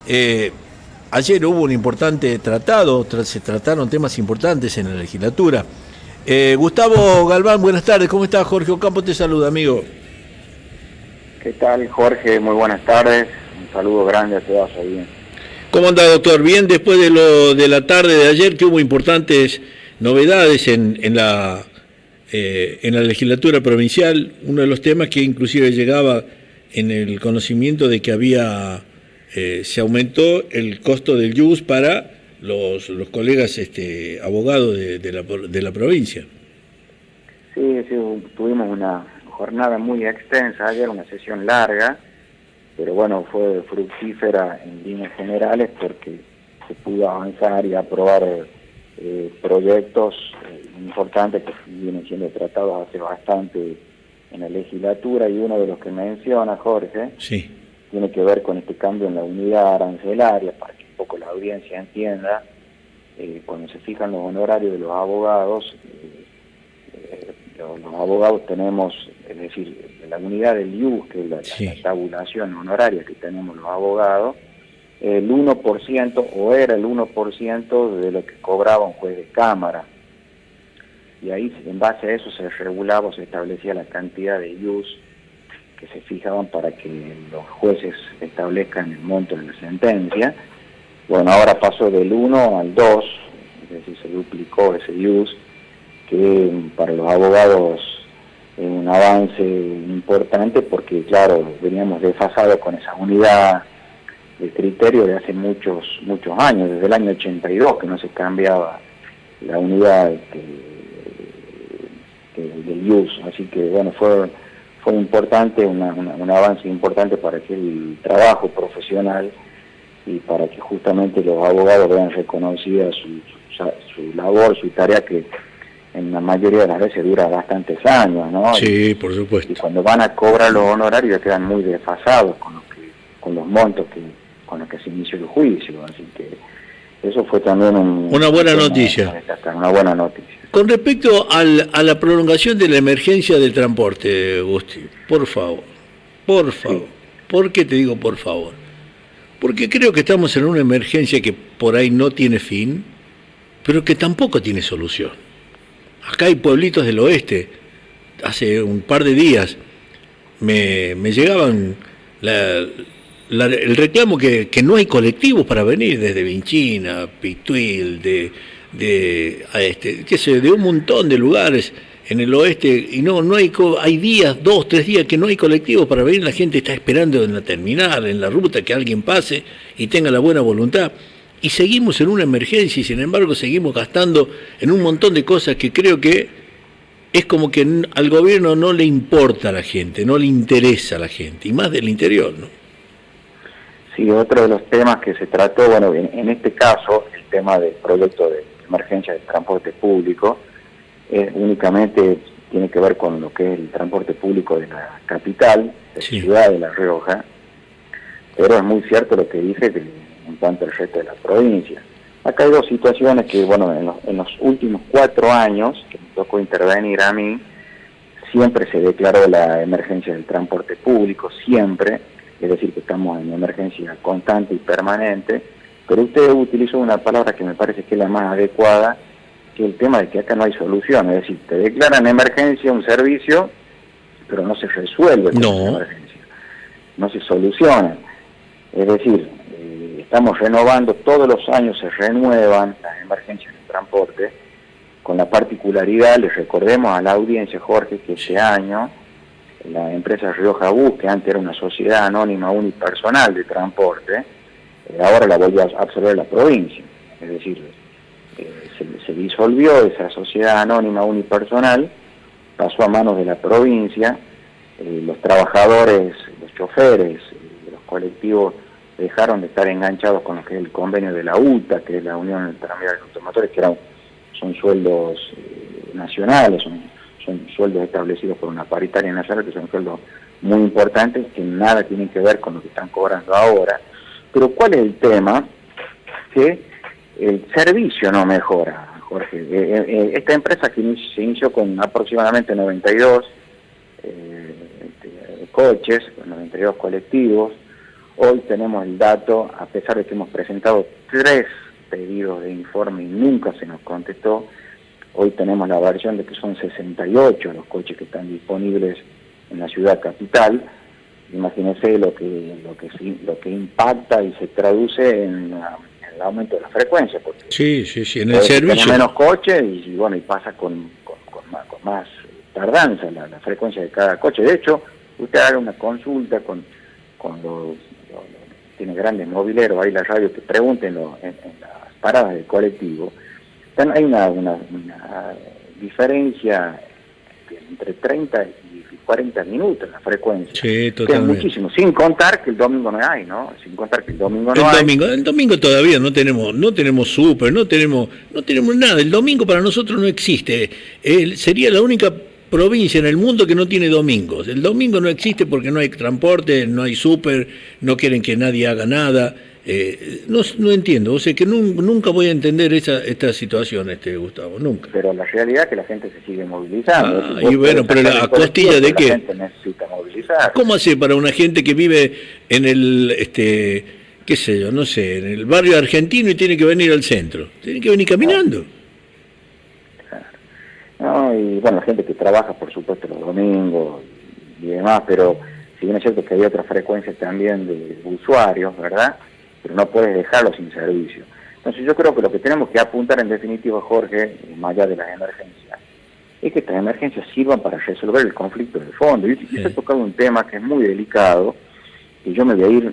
Eh, Ayer hubo un importante tratado, se trataron temas importantes en la legislatura. Gustavo Galván, buenas tardes, ¿cómo estás? Jorge Ocampo te saluda, amigo. ¿Qué tal, Jorge? Muy buenas tardes. Un saludo grande a todos ahí. ¿Cómo anda, doctor? Bien, después de la tarde de ayer, que hubo importantes novedades en la legislatura provincial, uno de los temas que inclusive llegaba en el conocimiento de que se aumentó el costo del IUS para los colegas abogados de la provincia. Sí, tuvimos una jornada muy extensa ayer, una sesión larga, pero bueno, fue fructífera en líneas generales porque se pudo avanzar y aprobar proyectos importantes que vienen siendo tratados hace bastante en la legislatura, y uno de los que menciona Jorge, sí, tiene que ver con este cambio en la unidad arancelaria, para que un poco la audiencia entienda. Cuando se fijan los honorarios de los abogados, los abogados tenemos, es decir, la unidad del IUS, que es la tabulación honoraria que tenemos los abogados, el 1% o era el 1% de lo que cobraba un juez de cámara. Y ahí, en base a eso, se regulaba o se establecía la cantidad de IUS que se fijaban para que los jueces establezcan el monto de la sentencia. Bueno, ahora pasó del 1 al 2, es decir, se duplicó ese IUS, que para los abogados es un avance importante porque, claro, veníamos desfasados con esa unidad de criterio de hace muchos años, desde el año 82 que no se cambiaba la unidad del IUS. Así que, bueno, fue importante, un avance importante para que el trabajo profesional y para que justamente los abogados vean reconocida su labor, su tarea, que en la mayoría de las veces dura bastantes años, ¿no? Sí, por supuesto. Y cuando van a cobrar los honorarios ya quedan muy desfasados con los montos con los que se inició el juicio. Así que eso fue también una buena noticia. Una buena noticia. Con respecto a la prolongación de la emergencia del transporte, Gusti, por favor. Sí. ¿Por qué te digo por favor? Porque creo que estamos en una emergencia que por ahí no tiene fin, pero que tampoco tiene solución. Acá hay pueblitos del oeste, hace un par de días me llegaban el reclamo que no hay colectivos para venir desde Vinchina, Pituil, de un montón de lugares en el oeste, y no hay días, 2, 3 días que no hay colectivos para venir. La gente está esperando en la terminal, en la ruta, que alguien pase y tenga la buena voluntad. Y seguimos en una emergencia y sin embargo seguimos gastando en un montón de cosas que creo que es como que al gobierno no le importa a la gente, no le interesa a la gente, y más del interior, ¿no? Sí, otro de los temas que se trató, bueno, en este caso, el tema del proyecto de emergencia del transporte público, únicamente tiene que ver con lo que es el transporte público de la capital, de la ciudad de La Rioja, pero es muy cierto lo que dice en cuanto al resto de la provincia. Acá hay dos situaciones que, bueno, en los últimos 4 años, que me tocó intervenir a mí, siempre se declaró la emergencia del transporte público, siempre, es decir, que estamos en emergencia constante y permanente, pero usted utilizó una palabra que me parece que es la más adecuada, que es el tema de que acá no hay solución. Es decir, te declaran emergencia un servicio, pero no se resuelve con esa emergencia, no se soluciona. Es decir, estamos renovando, todos los años se renuevan las emergencias en el transporte, con la particularidad, les recordemos a la audiencia, Jorge, que ese año la empresa Rioja Bus, que antes era una sociedad anónima unipersonal de transporte, ahora la volvió a absorber la provincia. Es decir, se disolvió esa sociedad anónima unipersonal, pasó a manos de la provincia, los trabajadores, los choferes de los colectivos dejaron de estar enganchados con lo que es el convenio de la UTA, que es la Unión de Tranvías y Automotores, que son sueldos nacionales, son sueldos establecidos por una paritaria nacional, que son sueldos muy importantes, que nada tienen que ver con lo que están cobrando ahora. Pero ¿cuál es el tema? Que el servicio no mejora, Jorge. Esta empresa que se inició con aproximadamente 92 coches, 92 colectivos, Hoy tenemos el dato, a pesar de que hemos presentado 3 pedidos de informe y nunca se nos contestó, hoy tenemos la versión de que son 68 los coches que están disponibles en la ciudad capital. Imagínense lo que impacta y se traduce en el aumento de la frecuencia, porque sí, en el servicio tiene menos coches y bueno, y pasa con más tardanza la frecuencia de cada coche. De hecho, usted haga una consulta con tiene grandes mobileros, ahí la radio, que pregunten en las paradas del colectivo. Hay una diferencia entre 30 y 40 minutos en la frecuencia. Sí, totalmente. Que es muchísimo, sin contar que el domingo no hay, ¿no? Sin contar que el domingo no hay. El domingo todavía no tenemos súper, no tenemos nada. El domingo para nosotros no existe. Sería la única provincia en el mundo que no tiene domingos. El domingo no existe porque no hay transporte, no hay súper, no quieren que nadie haga nada. No entiendo, o sea que nunca voy a entender esta situación, Gustavo, nunca. Pero la realidad es que la gente se sigue movilizando. Y bueno, pero ¿a costilla de qué? La gente necesita movilizar. ¿Cómo hace para una gente que vive en el, qué sé yo, no sé, en el barrio argentino y tiene que venir al centro? Tiene que venir caminando. No, y bueno, la gente que trabaja, por supuesto, los domingos y demás, pero si bien es cierto que hay otras frecuencias también de usuarios, ¿verdad? Pero no puedes dejarlo sin servicio. Entonces yo creo que lo que tenemos que apuntar en definitiva, Jorge, más allá de las emergencias, es que estas emergencias sirvan para resolver el conflicto de fondo. Y se ha tocado un tema que es muy delicado, y yo me voy a ir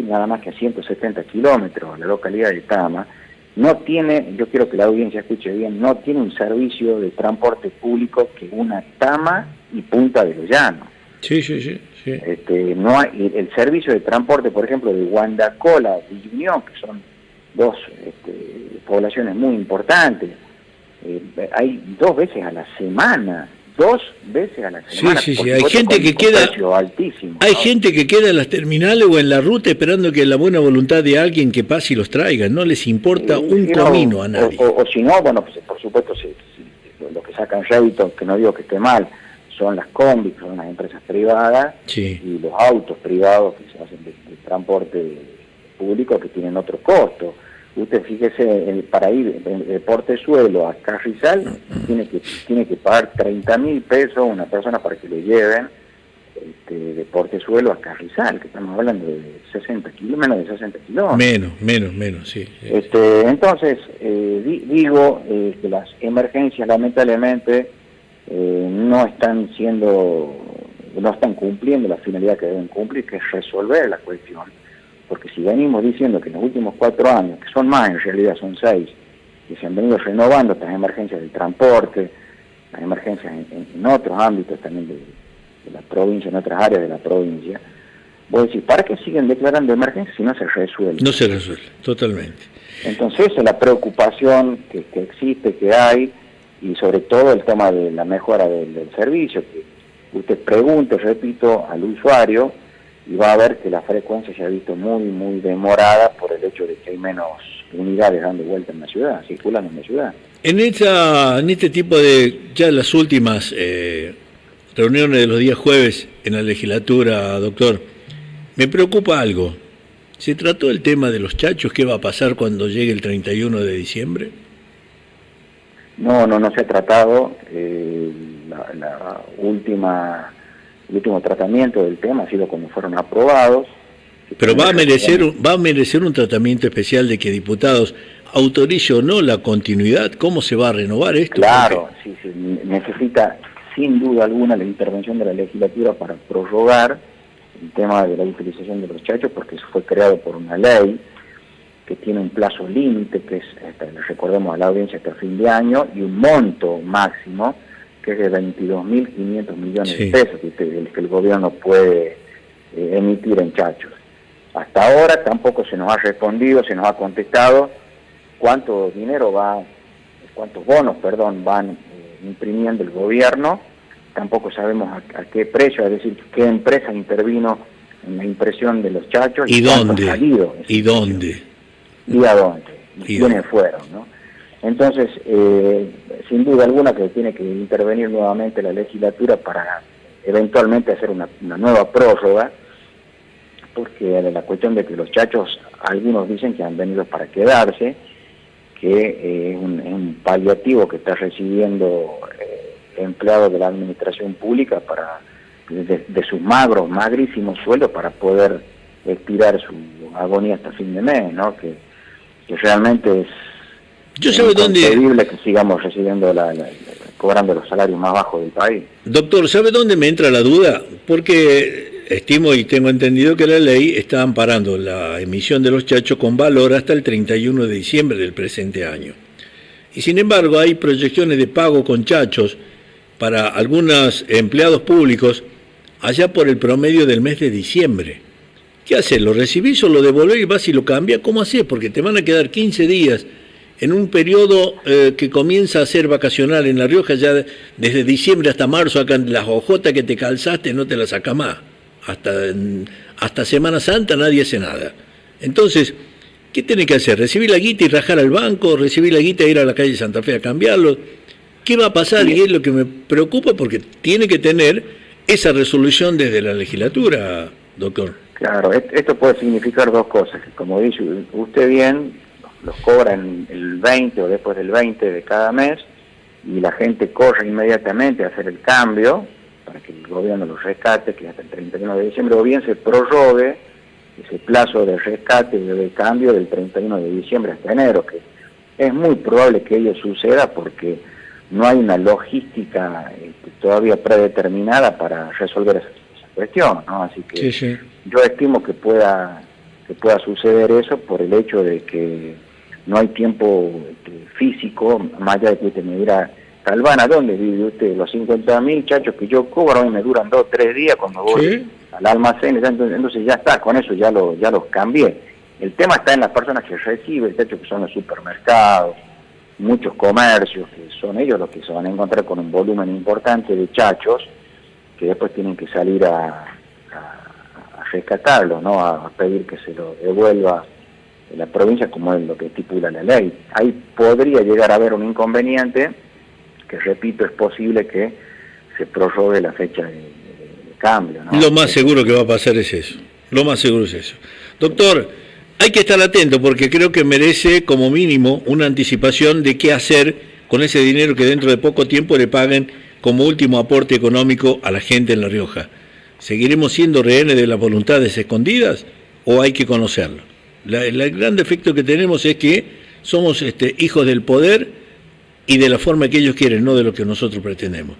nada más que a 170 kilómetros a la localidad de Tama. No tiene, yo quiero que la audiencia escuche bien, no tiene un servicio de transporte público que una Tama y Punta de los Llanos. Sí. No hay el servicio de transporte, por ejemplo, de Guandacola y Unión, que son 2 poblaciones muy importantes. Hay 2 veces a la semana. 2 veces a la semana. Sí. Hay gente que queda altísimo. Hay gente que queda en las terminales o en la ruta esperando que la buena voluntad de alguien que pase y los traiga. No les importa un comino a nadie. O si no, bueno, pues, por supuesto, lo que sacan rédito, que no digo que esté mal, son las combis, son las empresas privadas, sí, y los autos privados que se hacen de transporte público que tienen otro costo. Usted fíjese, para ir de Portezuelo a Carrizal, tiene que pagar 30.000 pesos una persona para que lo lleven de Portezuelo a Carrizal, que estamos hablando de 60 menos de 60 kilómetros. Menos, sí. Entonces, digo que las emergencias lamentablemente no están cumpliendo la finalidad que deben cumplir, que es resolver la cuestión. Porque si venimos diciendo que en los últimos 4 años, que son más en realidad, son 6, que se han venido renovando estas emergencias del transporte, las emergencias en otros ámbitos también de la provincia, en otras áreas de la provincia, vos decís, ¿para qué siguen declarando emergencias si no se resuelve? No se resuelve, totalmente. Entonces esa es la preocupación que existe, que hay, y sobre todo el tema de la mejora del servicio, que usted pregunte, repito, al usuario, y va a ver que la frecuencia se ha visto muy demorada por el hecho de que hay menos unidades dando vuelta en la ciudad, circulando en la ciudad. En este tipo de, ya las últimas reuniones de los días jueves en la legislatura, doctor, me preocupa algo. ¿Se trató el tema de los chachos? ¿Qué va a pasar cuando llegue el 31 de diciembre? No se ha tratado. El último tratamiento del tema ha sido como fueron aprobados. Pero va a merecer un tratamiento especial de que diputados autorice o no la continuidad. ¿Cómo se va a renovar esto? Claro, sí, necesita sin duda alguna la intervención de la legislatura para prorrogar el tema de la utilización de los chachos, porque eso fue creado por una ley que tiene un plazo límite, que es, recordemos a la audiencia, hasta fin de año, y un monto máximo que es de 22.500 millones de pesos que el gobierno puede emitir en chachos. Hasta ahora tampoco se nos ha respondido, se nos ha contestado cuántos bonos van imprimiendo el gobierno. Tampoco sabemos a qué precio, es decir, qué empresa intervino en la impresión de los chachos y dónde, y a dónde, y quiénes fueron, ¿no? Entonces, sin duda alguna que tiene que intervenir nuevamente la legislatura para eventualmente hacer una nueva prórroga, porque la cuestión de que los chachos, algunos dicen que han venido para quedarse, que es un paliativo que está recibiendo empleados de la administración pública para de sus magrísimos sueldos para poder estirar su agonía hasta fin de mes, ¿no? Que realmente es inconcebible que sigamos recibiendo cobrando los salarios más bajos del país. Doctor, ¿sabe dónde me entra la duda? Porque estimo y tengo entendido que la ley está amparando la emisión de los chachos con valor hasta el 31 de diciembre del presente año. Y sin embargo hay proyecciones de pago con chachos para algunos empleados públicos allá por el promedio del mes de diciembre. ¿Qué haces? ¿Lo recibís o lo devolvés y vas y lo cambias? ¿Cómo haces? Porque te van a quedar 15 días en un periodo que comienza a ser vacacional en La Rioja, ya desde diciembre hasta marzo, acá las hojotas que te calzaste no te las sacás más. Hasta Semana Santa nadie hace nada. Entonces, ¿qué tenés que hacer? ¿Recibir la guita y rajar al banco? ¿Recibir la guita e ir a la calle Santa Fe a cambiarlo? ¿Qué va a pasar? Y es lo que me preocupa porque tiene que tener esa resolución desde la legislatura, doctor. Claro, esto puede significar dos cosas. Como dice usted bien, los cobran el 20 o después del 20 de cada mes y la gente corre inmediatamente a hacer el cambio para que el gobierno los rescate, que hasta el 31 de diciembre, o bien se prorrogue ese plazo de rescate y de cambio del 31 de diciembre hasta enero, que es muy probable que ello suceda porque no hay una logística todavía predeterminada para resolver esa cuestión, ¿no? Así que sí. Yo estimo que pueda suceder eso por el hecho de que no hay tiempo físico, más allá de que usted me dirá, Calvana, ¿dónde vive usted? Los 50.000 chachos que yo cobro y me duran 2 o 3 días cuando voy al almacén, entonces ya está, con eso ya los cambié. El tema está en las personas que reciben, chachos que son los supermercados, muchos comercios, que son ellos los que se van a encontrar con un volumen importante de chachos, que después tienen que salir a rescatarlos, ¿no? A pedir que se lo devuelva la provincia como es lo que estipula la ley. Ahí podría llegar a haber un inconveniente, que repito, es posible que se prorrogue la fecha de cambio, ¿no? Lo más seguro que va a pasar es eso, lo más seguro es eso. Doctor, hay que estar atento porque creo que merece como mínimo una anticipación de qué hacer con ese dinero que dentro de poco tiempo le paguen como último aporte económico a la gente en La Rioja. ¿Seguiremos siendo rehenes de las voluntades escondidas o hay que conocerlo? El gran defecto que tenemos es que somos hijos del poder y de la forma que ellos quieren, no de lo que nosotros pretendemos.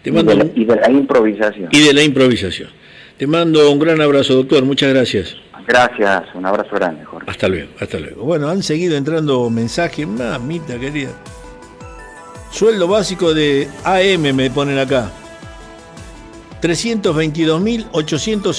Y de la improvisación. Y de la improvisación. Te mando un gran abrazo, doctor. Muchas gracias. Gracias, un abrazo grande, Jorge. Hasta luego, hasta luego. Bueno, han seguido entrando mensajes, mamita querida. Sueldo básico de AM me ponen acá. 322.850.